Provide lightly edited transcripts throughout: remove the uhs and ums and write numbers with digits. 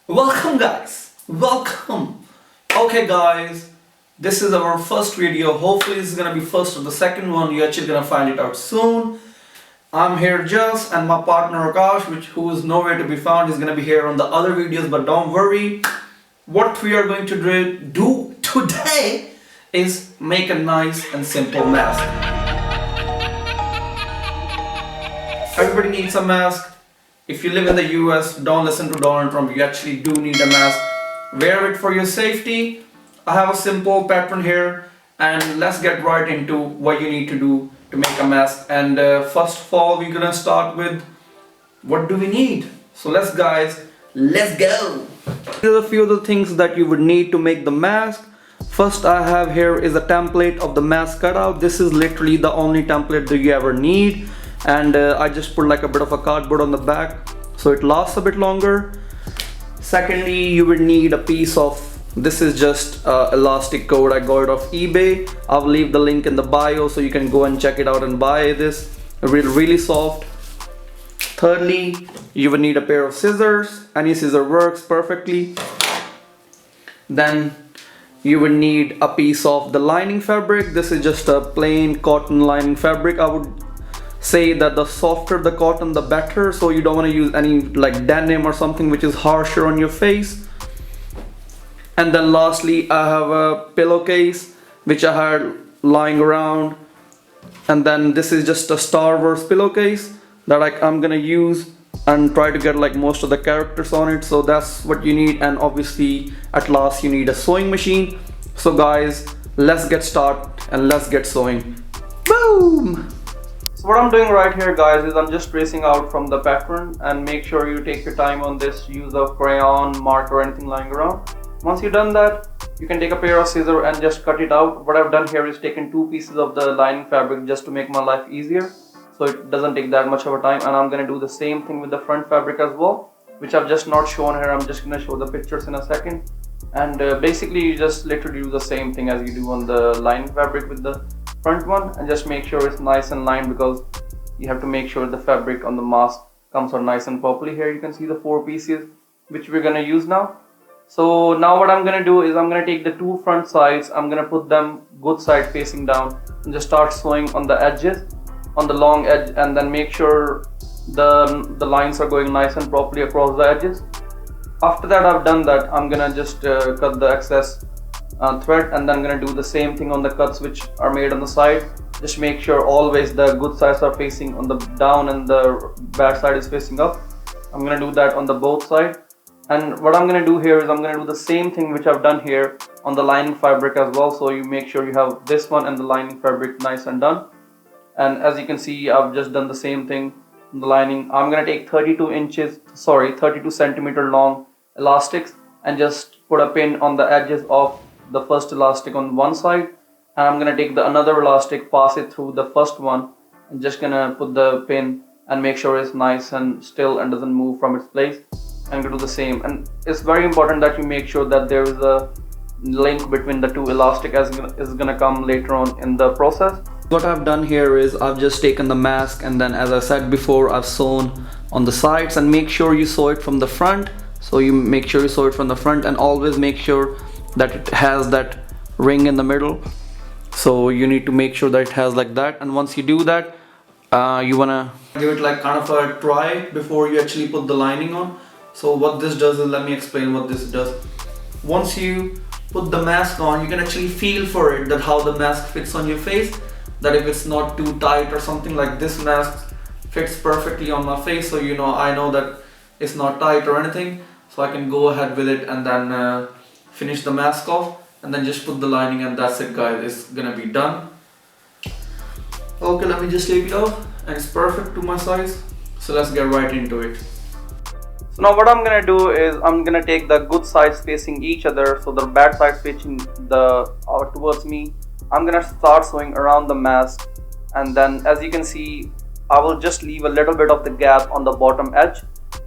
Welcome guys, welcome. Okay guys, this is our first video. Hopefully this is gonna be first or the second one. You're actually gonna find it out soon. I'm here Just and my partner Akash, who is nowhere to be found. He's gonna be here on the other videos, but don't worry. What we are going to do today is make a nice and simple mask. Everybody needs a mask. If you live in the US, don't listen to Donald Trump. You actually do need a mask. Wear it for your safety. I have a simple pattern here, and let's get right into what you need to do to make a mask. And first of all, we're gonna start with what do we need. So let's go. Here are a few of the things that you would need to make the mask. First I have here is a template of the mask cutout. This is literally the only template that you ever need, and I just put like a bit of a cardboard on the back so it lasts a bit longer. Secondly, you will need a piece of, this is just elastic cord. I got it off eBay. I'll leave the link in the bio so you can go and check it out and buy this. Really soft. Thirdly, you will need a pair of scissors. Any scissor works perfectly. Then you will need a piece of the lining fabric. This is just a plain cotton lining fabric. I would say that the softer the cotton the better, so you don't want to use any like denim or something which is harsher on your face. And then lastly, I have a pillowcase which I had lying around, and then this is just a Star Wars pillowcase that I'm gonna use and try to get like most of the characters on it. So that's what you need, and obviously at last you need a sewing machine. So guys, let's get started and let's get sewing. Boom! So what I'm doing right here guys is I'm just tracing out from the pattern, and make sure you take your time on this. Use a crayon, marker, or anything lying around. Once you've done that, you can take a pair of scissors and just cut it out. What I've done here is taken two pieces of the lining fabric just to make my life easier, so it doesn't take that much of a time. And I'm going to do the same thing with the front fabric as well, which I've just not shown here. I'm just going to show the pictures in a second. And basically you just literally do the same thing as you do on the lining fabric with the front one, and just make sure it's nice and lined, because you have to make sure the fabric on the mask comes out nice and properly. Here you can see the four pieces which we're going to use now. So now what I'm going to do is I'm going to take the two front sides, I'm going to put them good side facing down, and just start sewing on the edges, on the long edge, and then make sure the lines are going nice and properly across the edges. After that I've done that, I'm going to just cut the excess thread, and then I'm going to do the same thing on the cuts which are made on the side. Just make sure always the good sides are facing on the down and the bad side is facing up. I'm going to do that on the both sides. And what I'm going to do here is I'm going to do the same thing which I've done here on the lining fabric as well. So you make sure you have this one and the lining fabric nice and done. And as you can see, I've just done the same thing on the lining. I'm going to take 32 centimeter long elastics, and just put a pin on the edges of the first elastic on one side, and I'm going to take the another elastic, pass it through the first one, and just going to put the pin and make sure it's nice and still and doesn't move from its place. I'm going to do the same. And it's very important that you make sure that there is a link between the two elastic, as is going to come later on in the process. What I've done here is I've just taken the mask, and then as I said before, I've sewn on the sides. And make sure you sew it from the front. So you make sure you sew it from the front, and always make sure that it has that ring in the middle. So you need to make sure that it has like that. And once you do that, you wanna give it like kind of a try before you actually put the lining on. So what this does is, let me explain what this does. Once you put the mask on, you can actually feel for it, that how the mask fits on your face, that if it's not too tight or something. Like this mask fits perfectly on my face, so you know, I know that it's not tight or anything, so I can go ahead with it and then finish the mask off, and then just put the lining, and that's it guys, it's gonna be done. Okay, let me just take it off, and it's perfect to my size. So let's get right into it. So now what I'm gonna do is I'm gonna take the good sides facing each other, so the bad sides facing towards me. I'm gonna start sewing around the mask, and then as you can see, I will just leave a little bit of the gap on the bottom edge,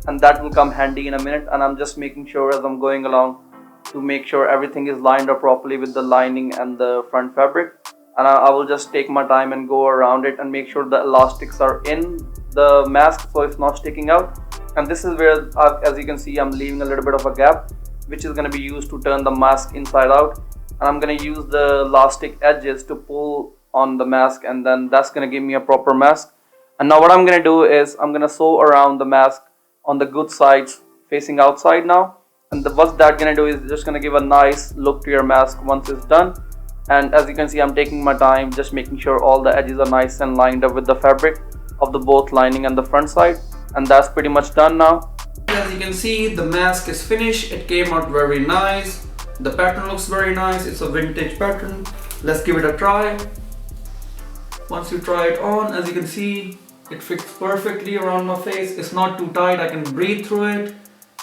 and that will come handy in a minute. And I'm just making sure as I'm going along to make sure everything is lined up properly with the lining and the front fabric. And I will just take my time and go around it and make sure the elastics are in the mask so it's not sticking out. And this is where, as you can see, I'm leaving a little bit of a gap, which is going to be used to turn the mask inside out. And I'm going to use the elastic edges to pull on the mask, and then that's going to give me a proper mask. And now what I'm going to do is I'm going to sew around the mask on the good sides facing outside now. And what that's going to do is just going to give a nice look to your mask once it's done. And as you can see, I'm taking my time, just making sure all the edges are nice and lined up with the fabric of the both lining and the front side. And that's pretty much done now. As you can see, the mask is finished. It came out very nice. The pattern looks very nice. It's a vintage pattern. Let's give it a try. Once you try it on, as you can see, it fits perfectly around my face. It's not too tight. I can breathe through it.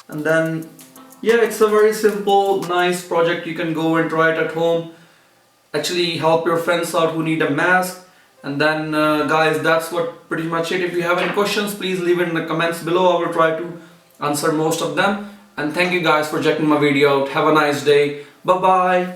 And then, yeah, it's a very simple, nice project. You can go and try it at home. Actually help your friends out who need a mask. And then guys, that's what pretty much it. If you have any questions, please leave it in the comments below. I will try to answer most of them. And thank you guys for checking my video out. Have a nice day. Bye bye.